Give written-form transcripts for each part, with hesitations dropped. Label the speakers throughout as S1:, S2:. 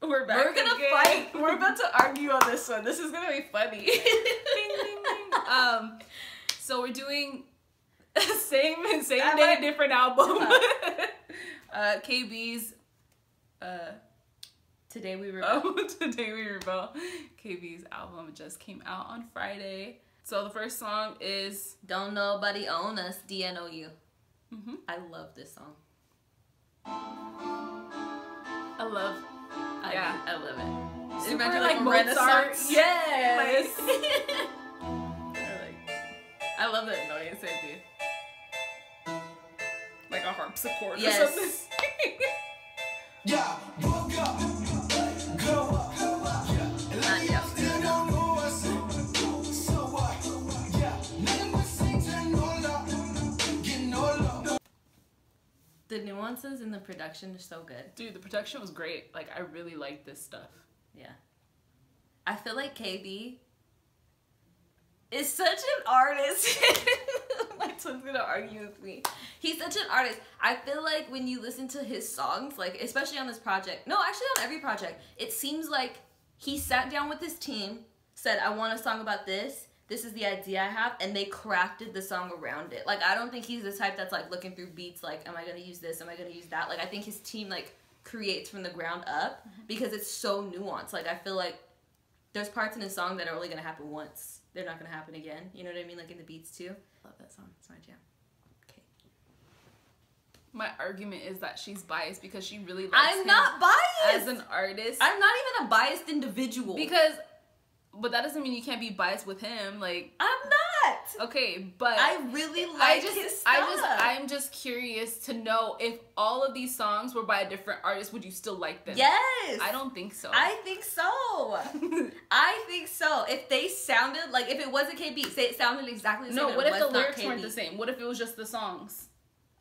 S1: We're back.
S2: We're gonna fight. We're about to argue on this one. This is gonna be funny.
S1: Ding, ding, ding. So we're doing same day, different album. KB's
S2: Today We Rebel.
S1: Today We Rebel. KB's album just came out on Friday. So the first song is
S2: Don't Nobody Own Us, DNOU. I love this song.
S1: I love
S2: it.
S1: Super
S2: Imagine
S1: like
S2: Renaissance.
S1: Yes.
S2: I love that noise, I do.
S1: Like a harpsichord
S2: yes.
S1: or something.
S3: Yeah, woke up, glow up, yeah. Still don't know us, so what? Yeah, nothing but Satan all up, getting all up.
S2: The nuances in the production are so good.
S1: Dude, the production was great. Like, I really like this stuff.
S2: Yeah. I feel like KB is such an artist. My twin's gonna argue with me. He's such an artist. I feel like when you listen to his songs, like especially on this project, no, actually on every project, it seems like he sat down with his team, said, I want a song about this. This is the idea I have, and they crafted the song around it. Like, I don't think he's the type that's like looking through beats like, am I gonna use this? Am I gonna use that? Like, I think his team like creates from the ground up because it's so nuanced. Like, I feel like there's parts in his song that are only gonna happen once. They're not gonna happen again. You know what I mean? Like in the beats too. Love that song. It's my jam. Okay.
S1: My argument is that she's biased because she really likes
S2: I'm
S1: him
S2: not biased
S1: as an artist.
S2: I'm not even a biased individual.
S1: But that doesn't mean you can't be biased with him. Like,
S2: I'm not.
S1: Okay, but
S2: I really like his stuff.
S1: I'm just curious to know if all of these songs were by a different artist, would you still like them?
S2: Yes.
S1: I don't think so.
S2: I think so. I think so. If they sounded like, if it wasn't KB, say it sounded exactly the same.
S1: No, what if the lyrics weren't the same? What if it was just the songs?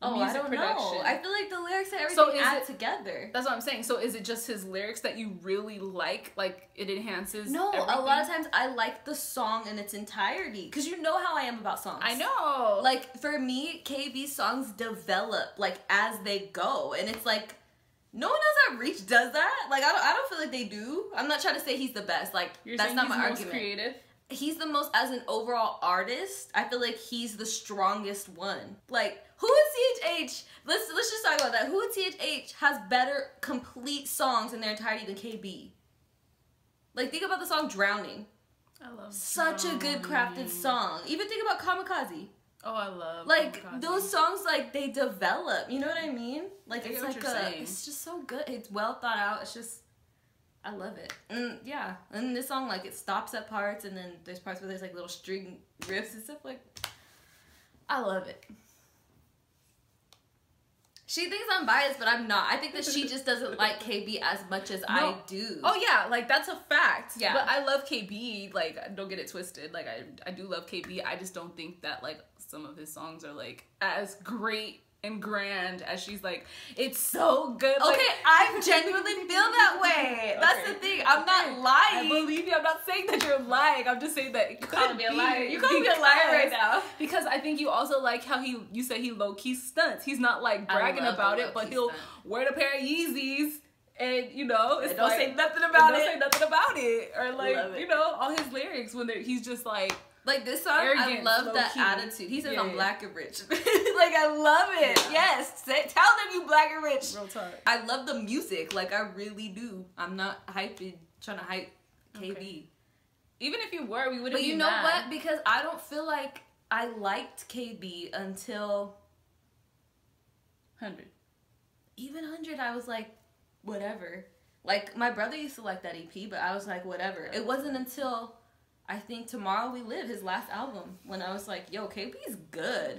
S2: Oh, I don't know. I feel like the lyrics and everything add together.
S1: That's what I'm saying. So is it just his lyrics that you really like? Like, it enhances
S2: No,
S1: everything?
S2: a lot of times I like the song in its entirety. Because you know how I am about songs.
S1: I know.
S2: Like, for me, KB's songs develop, like, as they go. And it's like, no one else at Reach does that. Like, I don't feel like they do. I'm not trying to say he's the best. Like, that's not my argument.
S1: Creative?
S2: He's the most, as an overall artist, I feel like he's the strongest one. Like, who in CHH, let's just talk about that. Who in CHH has better complete songs in their entirety than KB? Like, think about the song Drowning.
S1: I love
S2: Such a good crafted song. Even think about Kamikaze.
S1: Oh, I love
S2: like
S1: Kamikaze.
S2: Those songs, like, they develop. You know what I mean? Like, it's like it's just so good. It's well thought out. It's just, I love it. And yeah, and this song, like, it stops at parts, and then there's parts where there's like little string riffs and stuff. Like, I love it. She thinks I'm biased, but I'm not. I think that she just doesn't like KB as much as I do.
S1: Oh yeah, like, that's a fact.
S2: Yeah.
S1: But I love KB. Like, don't get it twisted. Like, I do love KB. I just don't think that, like, some of his songs are, like, as great and grand as she's like, it's so good.
S2: Okay,
S1: like,
S2: I genuinely feel that way. That's the thing. I'm not lying.
S1: I believe you. I'm not saying that you're lying. I'm just saying that you
S2: calling me a liar. You calling me a liar right now.
S1: Because I think you also like how you said he low-key stunts. He's not like bragging about it, but he'll wear a pair of Yeezys and, you know, it's
S2: don't
S1: like,
S2: say nothing about it.
S1: Don't say nothing about it. Or like, you know, all his lyrics when he's just like
S2: this song, I love that attitude. He says, I'm black and rich. Like, I love it. Yeah. Yes. Tell them you black and rich.
S1: Real talk.
S2: I love the music. Like, I really do. I'm not trying to hype KB.
S1: Okay. Even if you were, we wouldn't be
S2: But you know
S1: mad.
S2: what? Because I don't feel like I liked KB until
S1: 100.
S2: Even 100, I was like, whatever. Like, my brother used to like that EP, but I was like, whatever. It wasn't until, I think, Tomorrow We Live, his last album, when I was like, yo, KB's good.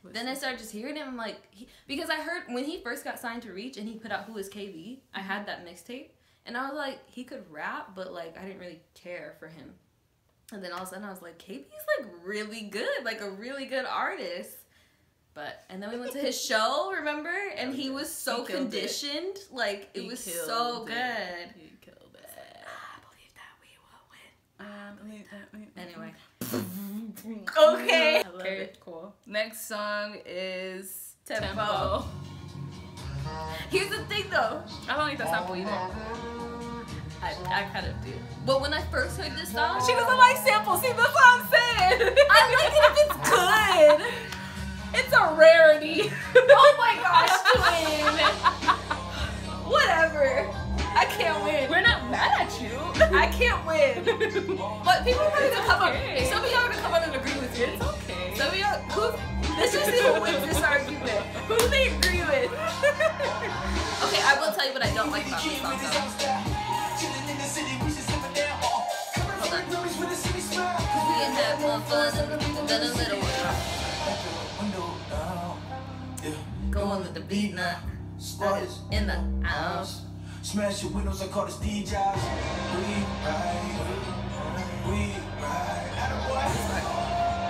S2: Then I started just hearing him, like, because I heard when he first got signed to Reach and he put out Who Is KB, I had that mixtape, and I was like, he could rap, but, like, I didn't really care for him. And then all of a sudden I was like, KB's, like, really good, like, a really good artist. And then we went to his show, remember? And he was so conditioned. Like, it was so good.
S1: He killed it.
S2: I believe that we will win. Anyway.
S1: Okay.
S2: I love it.
S1: Cool. Next song is
S2: Tempo. Here's the thing, though.
S1: I don't like that sample either.
S2: I kind of do. But when I first heard this song,
S1: She doesn't like samples. See, that's what I'm saying.
S2: I like it if it's good.
S1: It's a rarity.
S2: Oh my gosh, twin. Whatever. I can't win.
S1: We're not mad at you.
S2: I can't win. But people are gonna come up.
S1: okay.
S2: Some of y'all are gonna come up and agree with you.
S1: It's okay.
S2: Some of y'all, let's just see who wins this argument. Who do they agree with? Okay, I will tell you what I don't like about this song though. Hold on. We can have more fun than a little one. Going with the beat now.
S3: Starters
S2: In the house.
S3: Smash your windows, I call the Steve Jobs. We ride. Attaboy.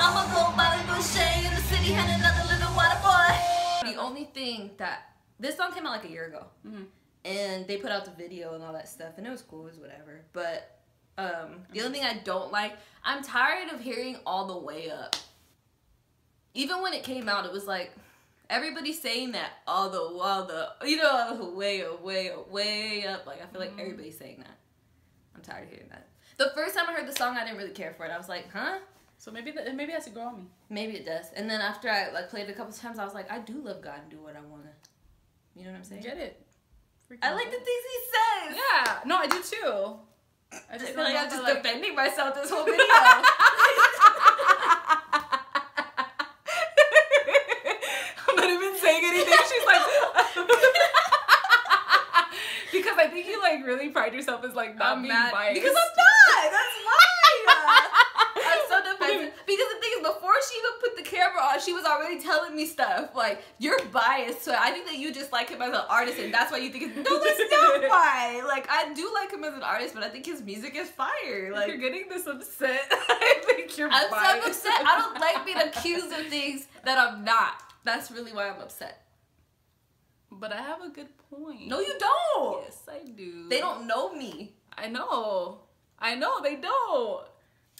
S2: I'ma go by the Boucher in the city and another little water boy. The only thing that this song came out like a year ago, and they put out the video and all that stuff, and it was cool, it was whatever. But the only thing I don't like, I'm tired of hearing all the way up. Even when it came out, it was like everybody's saying that all the you know, way up. Like I feel like everybody's saying that. I'm tired of hearing that. The first time I heard the song, I didn't really care for it. I was like, huh?
S1: So maybe it has to grow on me.
S2: Maybe it does. And then after I like played it a couple times, I was like, I do love God and do what I wanna. You know what I'm saying?
S1: Get it.
S2: I like the things he says.
S1: Yeah. No, I do too.
S2: I just feel like I'm just
S1: like
S2: defending myself this whole video.
S1: I'm not even saying anything. She's like, because I think you like really pride yourself as like not being biased.
S2: Because I'm not. That's why. I'm so defensive. Because the thing is, before she even put the camera on, she was already telling me stuff like, you're biased. So I think that you just like him as an artist, and that's why you think it's no. That's not why. Like I do like him as an artist, but I think his music is fire. Like
S1: you're getting this upset. I think you're
S2: I'm
S1: biased.
S2: so upset. I don't like being accused of things that I'm not. That's really why I'm upset.
S1: But I have a good point.
S2: No, you don't.
S1: Yes, I do.
S2: They don't know me.
S1: I know they don't.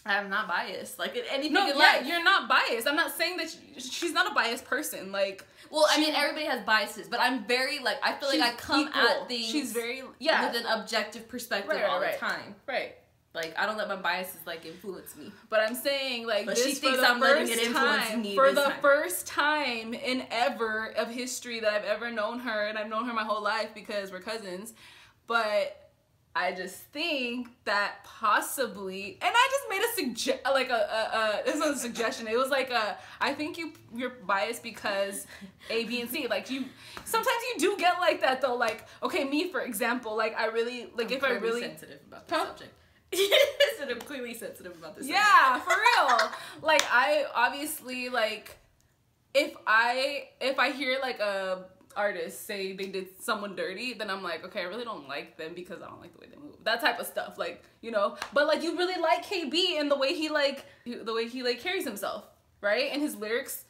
S2: I'm not biased. Like in anything
S1: No,
S2: in
S1: yeah,
S2: life.
S1: you're not biased. I'm not saying that she's not a biased person. Like,
S2: Well, I mean, everybody has biases, but I'm very like I feel like I come at things.
S1: She's very
S2: with an objective perspective all the time.
S1: Right.
S2: Like I don't let my biases like influence me.
S1: But I'm saying like
S2: But
S1: this
S2: she thinks
S1: for the
S2: I'm letting it
S1: first
S2: influence
S1: time,
S2: me
S1: for
S2: this
S1: the
S2: time.
S1: first time in ever of history that I've ever known her, and I've known her my whole life because we're cousins. But I just think that possibly, and I just made this was a suggestion. It was like I think you're biased because A, B, and C. Like sometimes you do get like that though. Like okay, me for example, like I really like
S2: I'm
S1: if I really
S2: sensitive about this subject. So I'm clearly sensitive about this.
S1: Yeah, for real. Like I obviously like if I hear like a artist say they did someone dirty, then I'm like, okay, I really don't like them because I don't like the way they move. That type of stuff, like, you know. But like you really like KB and the way he carries himself, right? And his lyrics,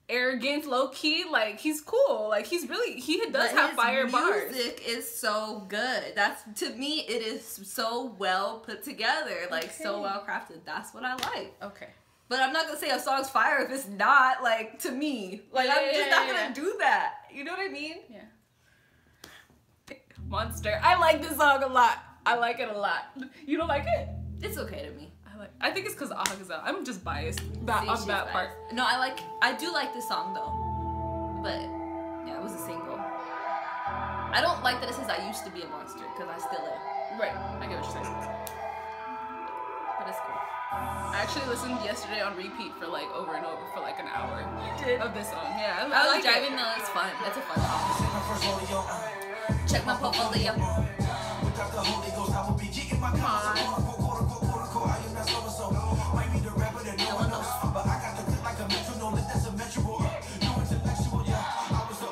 S1: arrogant, low key, like he's cool. Like he does have fire bars.
S2: Music is so good. That's to me, it is so well put together, like so well crafted. That's what I like.
S1: Okay.
S2: But I'm not gonna say a song's fire if it's not, like, to me. Like, I'm just not gonna do that. You know what I mean?
S1: Yeah. Monster. I like this song a lot. I like it a lot. You don't like it?
S2: It's okay to me.
S1: I think it's because Ahagza. I'm just biased on that part.
S2: No, I do like this song though. But yeah, it was a single. I don't like that it says I used to be a monster, because I still am.
S1: Right. I get what you're saying.
S2: But it's cool.
S1: I actually listened yesterday on repeat for like over and over for like an hour.
S2: You did?
S1: Of this song. Yeah.
S2: I was driving though, it's fun. That's a fun song. Check my portfolio.
S3: Without the Holy Ghost, I will be getting my console. I am not so-and-so. Might be the rapper that no one knows. But I got the clip like a metro, no lit, that's a metro. No intellectual, yeah. I was the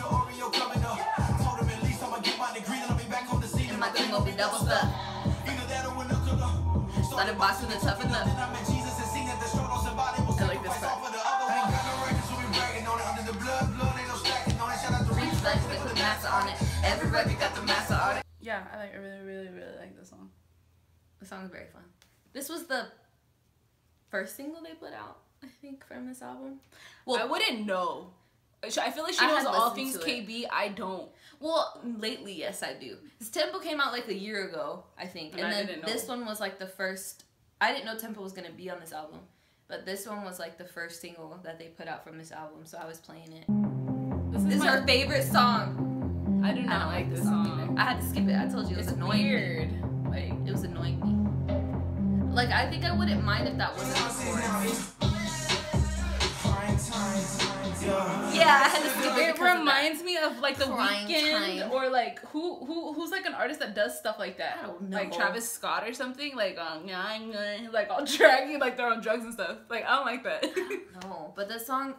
S3: Oreo coming up. Told him at least I'ma get my degree and I'll be back on the scene.
S2: And my thing gon' be double stuff.
S3: Either that or when the color.
S2: Started boxing the tough enough.
S3: Then I met Jesus and seen that the struggle somebody was
S2: I like this
S3: sacrificed off of the other one. Ain't got no records, so we bragging on it. Under the blood, ain't no stacking on it. Shout out to
S2: Reach like they put massa on it. Every record got the massa on it.
S1: Yeah, I really like this song.
S2: The song is very fun. This was the first single they put out, I think, from this album.
S1: Well, I wouldn't know. I feel like she
S2: I
S1: knows
S2: had
S1: all
S2: listened
S1: things
S2: to it.
S1: KB. I don't.
S2: Well, lately, yes, I do. This Tempo came out like a year ago, I think.
S1: And
S2: And
S1: I
S2: then
S1: didn't know.
S2: this one was like the first. I didn't know Tempo was going to be on this album. But this one was like the first single that they put out from this album. So I was playing it. This is her favorite song.
S1: I do not like this song.
S2: either. I had to skip it. I told you it was annoying.
S1: Weird.
S2: Like, it was annoying me. Like, I think I wouldn't mind if that wasn't the chorus. Yeah, I had to skip it.
S1: It reminds me of like the
S2: Prime
S1: Weeknd
S2: Time.
S1: or like who's like an artist that does stuff like that.
S2: I don't know.
S1: Like Travis Scott or something. Like like all draggy, like they're on drugs and stuff. Like I don't like that.
S2: No, but the song.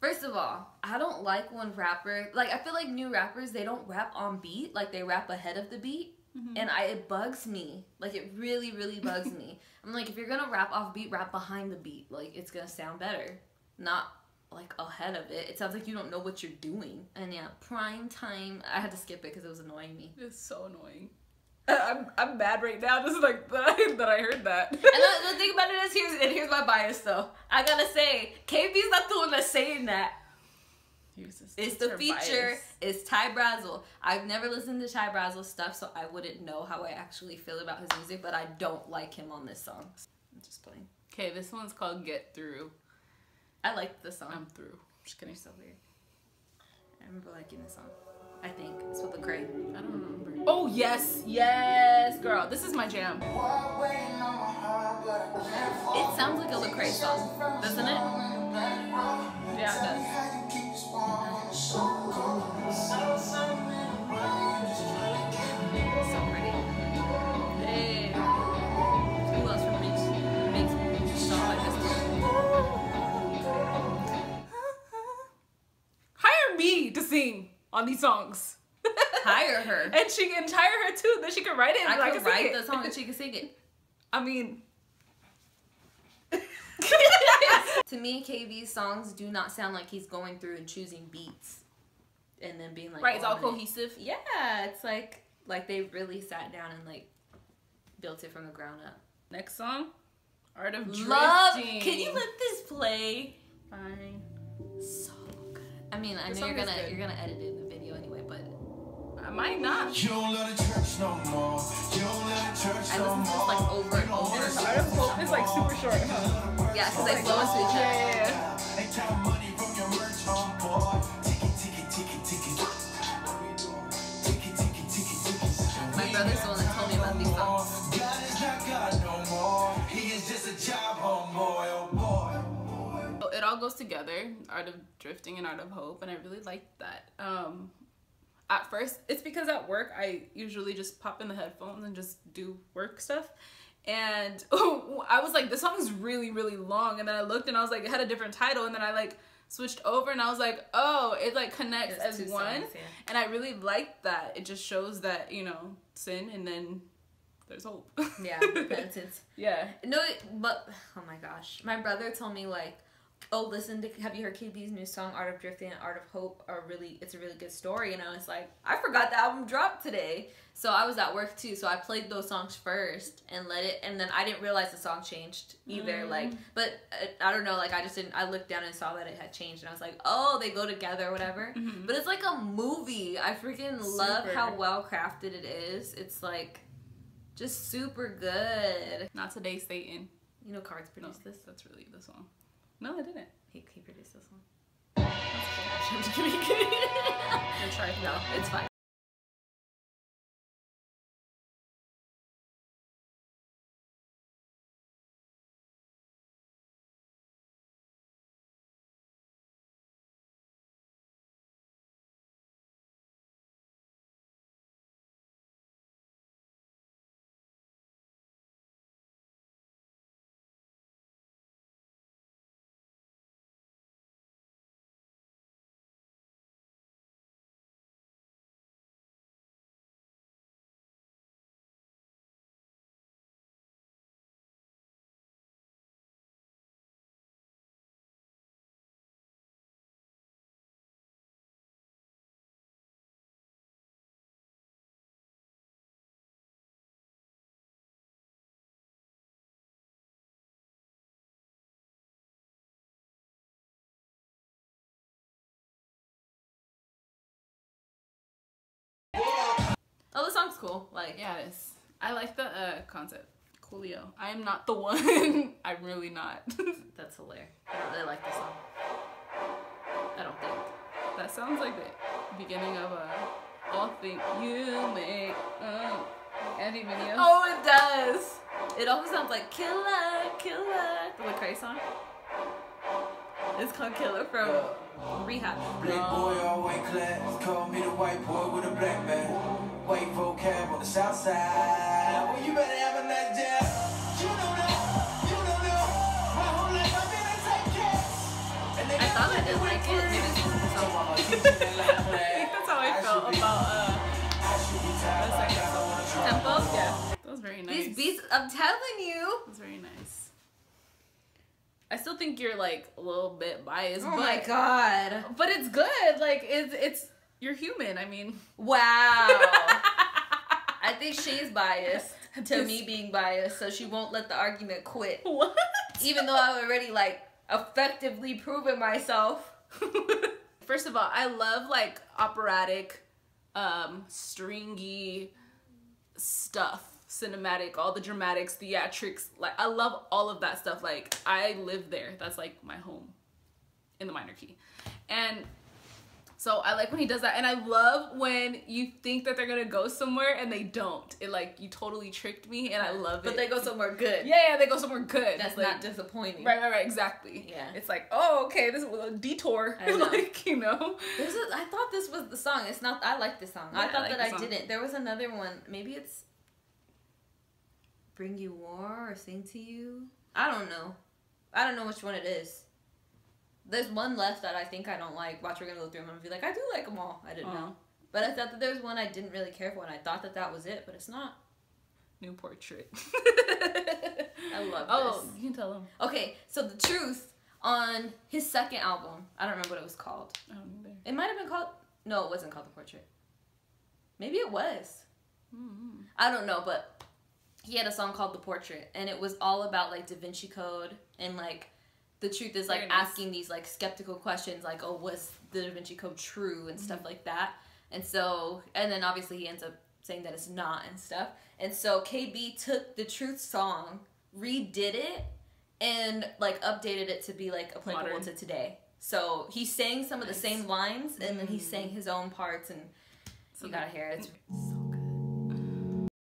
S2: First of all, I don't like when I feel like new rappers, they don't rap on beat, like they rap ahead of the beat.
S1: Mm-hmm.
S2: And it bugs me. Like, it really, really bugs me. I'm like, if you're gonna rap off beat, rap behind the beat. Like, it's gonna sound better. Not, like, ahead of it. It sounds like you don't know what you're doing. And yeah, Prime Time, I had to skip it because it was annoying me.
S1: It's so annoying. I'm mad right now. Just like that I heard that.
S2: And the thing about it is, here's my bias though. I gotta say, KB's not the one that's saying that. It's the feature.
S1: Bias.
S2: It's Ty Brazzle. I've never listened to Ty Brazzle stuff, so I wouldn't know how I actually feel about his music, but I don't like him on this song. I'm just playing.
S1: Okay, this one's called Get Through.
S2: I liked this song.
S1: I'm through.
S2: Just kidding. So weird. I remember liking this song. I think it's with BxKritics.
S1: I don't remember. Oh yes, yes, girl. This is my jam.
S2: It sounds like a BxKritics song, doesn't it?
S1: Yeah, it does.
S2: So pretty.
S1: Hey.
S2: Who else from makes songs like this one?
S1: Hire me to sing on these songs.
S2: Hire her.
S1: And she can hire her too. Then she can write it. And
S2: I
S1: can
S2: could write
S1: sing
S2: the
S1: it.
S2: song and she could sing it.
S1: I mean,
S2: To me, KB's songs do not sound like he's going through and choosing beats and then being like,
S1: right? It's all
S2: on it.
S1: cohesive.
S2: Yeah, it's like they really sat down and like built it from the ground up.
S1: Next song, Art of Drifting.
S2: Love. Can you let this play?
S1: Fine.
S2: So good. I mean, I
S1: The
S2: know
S1: song is good.
S2: you're gonna edit it in the video anyway, but
S1: I might not.
S3: You don't love the church no more. You don't love the church
S2: I
S3: no
S2: listen to this
S3: more.
S2: like over and over.
S1: Art of Hope is like super short, huh?
S2: Yeah, because they flow into each other.
S1: Yeah.
S3: They count money from your merch on board. Ticket, ticket, ticket, ticket. Ticket, ticket, ticket, ticket.
S2: My brother's the one that told me about these songs.
S3: God is not God no more. He is just a job homeboy, oh boy.
S1: So it all goes together, Art of Drifting and Art of Hope, and I really liked that. At first, it's because at work I usually just pop in the headphones and just do work stuff. And I was like, this song is really, really long. And then I looked and I was like, it had a different title. And then I like switched over and I was like, oh, it like connects
S2: It's
S1: as
S2: two
S1: one.
S2: songs, yeah.
S1: And I really liked that. It just shows that, you know, sin and then there's hope.
S2: Yeah, repentance.
S1: Yeah.
S2: No, but oh my gosh, my brother told me like, oh, have you heard KB's new song Art of Drifting and Art of Hope it's a really good story. And I was like, I forgot the album dropped today. So I was at work too, so I played those songs first and and then I didn't realize the song changed either. Like, but I don't know, like I looked down and saw that it had changed and I was like, oh, they go together or whatever. But it's like a movie. I freaking love
S1: Super.
S2: how well crafted it is. It's like just super good.
S1: Not Today, Satan.
S2: You know Cards produced this?
S1: That's really the song. No, I didn't.
S2: He produced this one. I'm just kidding.
S1: Good try.
S2: No, it's fine. cool. Like,
S1: Yeah, it is. I like the concept. Coolio. I am not the one. I'm really not.
S2: that's hilarious. I don't really like this song. I don't think.
S1: That sounds like the beginning of All Think You Make Andy video.
S2: Oh, it does. It also sounds like Killer, Killer. The BxKritics song. It's called Killer from Rehab.
S3: Black boy all white clad, call me the white boy with a black bag. White vocab on the south side. Well, you better have a nice day. You don't know. My whole life I've been a type cat.
S2: I thought I didn't like it. Maybe it's just the song.
S1: I think that's how I felt about the second song.
S2: Tempo?
S1: Yeah. That was very nice.
S2: These beats, I'm telling you.
S1: That was very nice. I still think you're like a little bit biased,
S2: Oh
S1: but
S2: my god.
S1: but it's good. Like it's you're human. I mean,
S2: Wow. I think she's biased to me being biased, so she won't let the argument quit.
S1: what?
S2: Even though I've already like effectively proven myself.
S1: First of all, I love like operatic, stringy stuff. Cinematic, all the dramatics, theatrics, like I love all of that stuff. Like I live there. That's like my home in the minor key. And so I like when he does that, and I love when you think that they're gonna go somewhere and they don't. It like, you totally tricked me, and I love it.
S2: But they go somewhere good.
S1: Yeah, they go somewhere good.
S2: That's
S1: like,
S2: not disappointing.
S1: right, exactly.
S2: Yeah.
S1: It's like, oh, okay, this was a detour.
S2: I know.
S1: Like, you know.
S2: I thought this was the song. It's not. I like this song.
S1: Yeah,
S2: I thought
S1: I like
S2: that
S1: the
S2: I
S1: song.
S2: didn't. There was another one. Maybe it's Bring You War or Sing to You. I don't know. I don't know which one it is. There's one left that I think I don't like. Watch, we're gonna go through them and be like, I do like them all. I didn't know. But I thought that there was one I didn't really care for, and I thought that that was it, but it's not.
S1: New portrait.
S2: I love
S1: Oh,
S2: this.
S1: you can tell him.
S2: Okay, so The Truth on his second album. I don't remember what it was called.
S1: I don't either.
S2: It might have been called... No, it wasn't called The Portrait. Maybe it was.
S1: Mm-hmm.
S2: I don't know, but he had a song called The Portrait, and it was all about, like, Da Vinci Code, and, like, the truth is, like,
S1: Very nice.
S2: asking these, like, skeptical questions, like, oh, was the Da Vinci Code true, and stuff like that. And so, and then obviously he ends up saying that it's not and stuff. And so KB took the Truth song, redid it, and, like, updated it to be, like, applicable
S1: Modern.
S2: to today. So he sang some of the
S1: Nice.
S2: same lines, and then he sang his own parts, and
S1: So
S2: you gotta hear it. It's so good.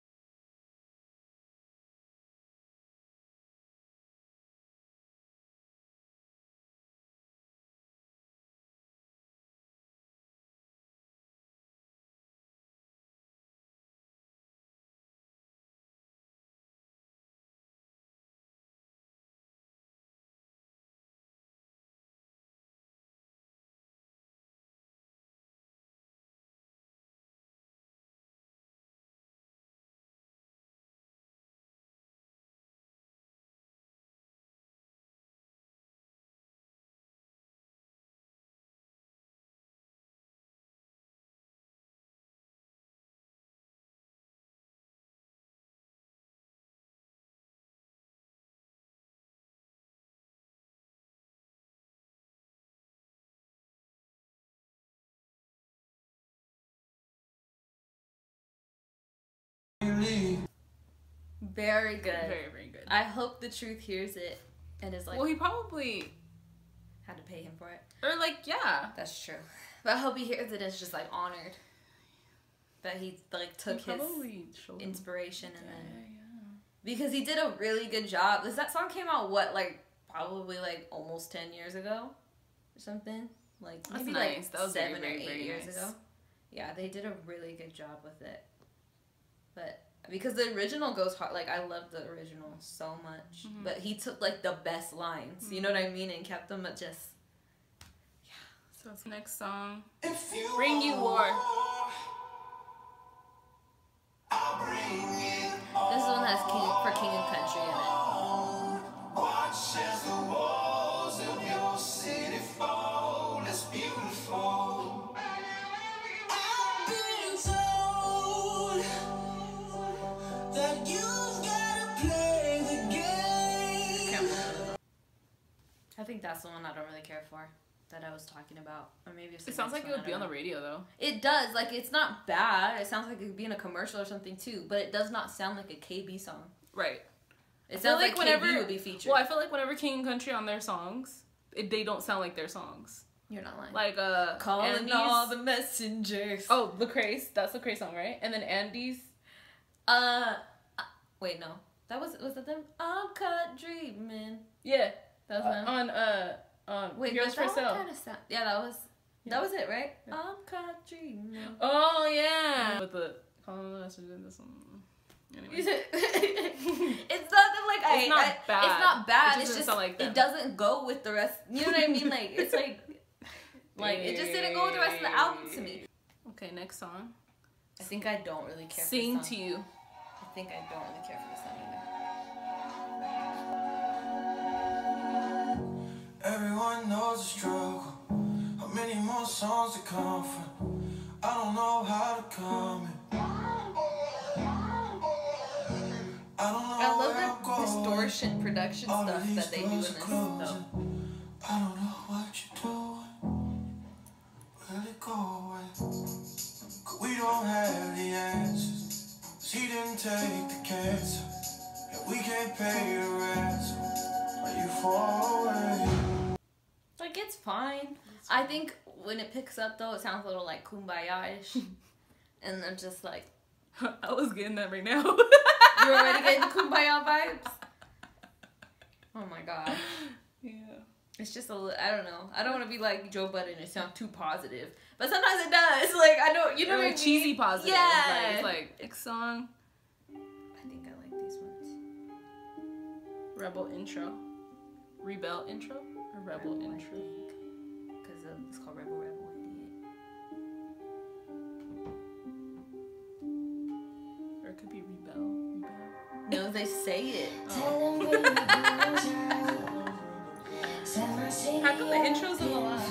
S2: Very good.
S1: Very, very good.
S2: I hope the Truth hears it and is like,
S1: Well, he probably,
S2: had to pay him for it.
S1: or like, yeah.
S2: That's true. But I hope he hears it and is just like honored that he like took
S1: He
S2: his
S1: probably showed him.
S2: inspiration and then
S1: Yeah.
S2: because he did a really good job. That song came out what, like probably like almost 10 years ago or something. Like
S1: That's
S2: maybe
S1: nice.
S2: like
S1: That was very,
S2: 7
S1: very,
S2: or 8
S1: very
S2: years
S1: nice.
S2: ago. Yeah, they did a really good job with it. But because the original goes hard, like I love the original so much.
S1: Mhm.
S2: But he took like the best lines, you know what I mean, and kept them at just
S1: So it's next song.
S3: If you
S1: Bring You War.
S3: I'll bring it
S2: this one has King and Country in it.
S3: on. Watch as the walls of your city fall. It's beautiful. I've been told that you've gotta play the game.
S2: I think that's the one I don't really care for. that I was talking about, or maybe it's
S1: It sounds like it would be on the radio though.
S2: It does. Like, it's not bad. It sounds like it could be in a commercial or something too, but it does not sound like a KB song.
S1: Right.
S2: It sounds like whenever KB would be featured.
S1: Well, I feel like whenever King and Country on their songs, they don't sound like their songs.
S2: You're not lying.
S1: Like
S2: calling
S1: Andy's,
S2: all the messengers.
S1: Oh, Lecrae's. That's Lecrae's song, right? And then Andy's.
S2: Wait, no. Was that them? I'm caught dreaming.
S1: Yeah.
S2: That was them.
S1: On
S2: Wait,
S1: Heroes for Sale.
S2: Kind of sound. Yeah, that was it, right? Yeah. I'm caught dreaming.
S1: Oh yeah. With the calling all the messengers in this one. Anyway.
S2: It's not that like
S1: it's not bad.
S2: It's not bad.
S1: It just
S2: sound
S1: like them.
S2: It doesn't go with the rest. You know what I mean? Like it's like it just didn't go with the rest of the album to me.
S1: Okay, next song.
S2: I think I don't really care.
S1: Sing
S2: for this
S1: to
S2: song.
S1: You.
S2: I think I don't really care for this song either.
S3: Everyone knows the struggle. How many more songs to come from? I don't know how to come in. I
S2: love the distortion production stuff that they do in this though.
S3: I don't know what you're doing. Where'd it go away? 'Cause we don't have the answers. She didn't take the cancer. And we can't pay the ransom. Are you far away?
S2: Like, it's fine. I think when it picks up though, it sounds a little like Kumbaya-ish. And I'm just like,
S1: I was getting that right now.
S2: you're already getting the Kumbaya vibes? Oh my god.
S1: Yeah.
S2: It's just a little, I don't know. I don't want to be like Joe Budden and sound too positive. But sometimes it does. Like, I know, you know what I mean?
S1: Cheesy positive.
S2: Yeah.
S1: It's like, next song.
S2: I think I like these ones.
S1: Rebel intro. Rebel intro? Or Rebel intro?
S2: Because it's called Rebel 88.
S1: Or it could be Rebel.
S2: No, they say it.
S1: Oh. How come the intro's in the last?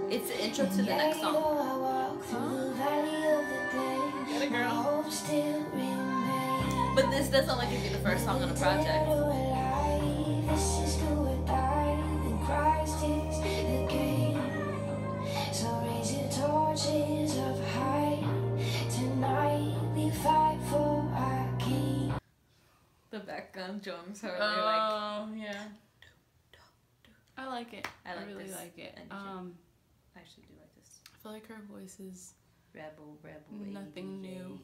S2: It's the intro to the next song.
S1: Get it, girl.
S2: But this doesn't like it be the first song on the project. The background drums are really like.
S1: Oh, yeah. I like it.
S2: I
S1: really
S2: this
S1: like it.
S2: engine. I actually do like this.
S1: I feel like her voice is
S2: Rebel.
S1: nothing
S2: 88.
S1: new.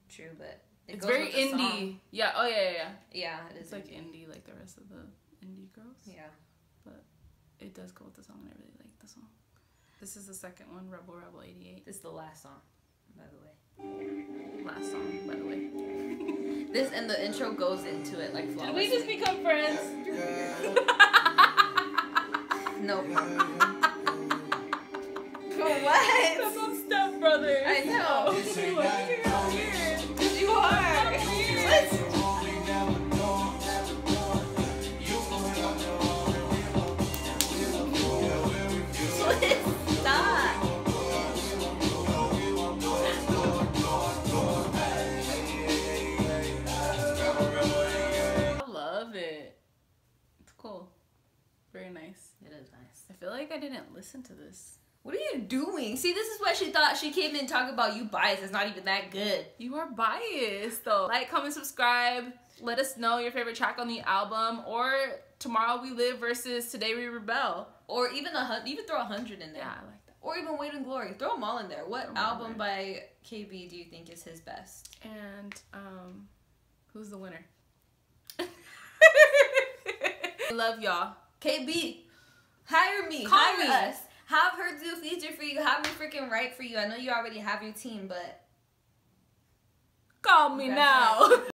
S2: True, but
S1: It's very
S2: with the
S1: indie.
S2: song.
S1: Yeah. Oh yeah.
S2: Yeah, it is.
S1: It's like indie, like the rest of the indie girls.
S2: Yeah.
S1: But it does go with the song, and I really like the song. This is the second one, Rebel 88.
S2: This is the last song, by the way.
S1: Last song, by the way.
S2: This and the intro goes into it like flawlessly.
S1: Did we just become friends?
S2: Nope. What?
S1: That's on Step Brothers.
S2: I know.
S3: This ain't that
S2: Weird. Because you are. What? Stop.
S1: I love it. It's cool. Very nice.
S2: It is nice.
S1: I feel like I didn't listen to this.
S2: What are you doing? See, this is why she thought she came in and talk about you biased. It's not even that good.
S1: You are biased though. Like, comment, subscribe. Let us know your favorite track on the album, or Tomorrow We Live versus Today We Rebel.
S2: Or even even throw 100 in there.
S1: Yeah, I like that.
S2: Or even Wait in Glory. Throw them all in there. What
S1: Throw 'em all
S2: album
S1: in
S2: by KB do you think is his best?
S1: And who's the winner? I love y'all.
S2: KB, hire me.
S1: Call
S2: hire
S1: me.
S2: us. Have her do a feature for you. Have me freaking write for you. I know you already have your team, but
S1: Call me
S2: Okay.
S1: now.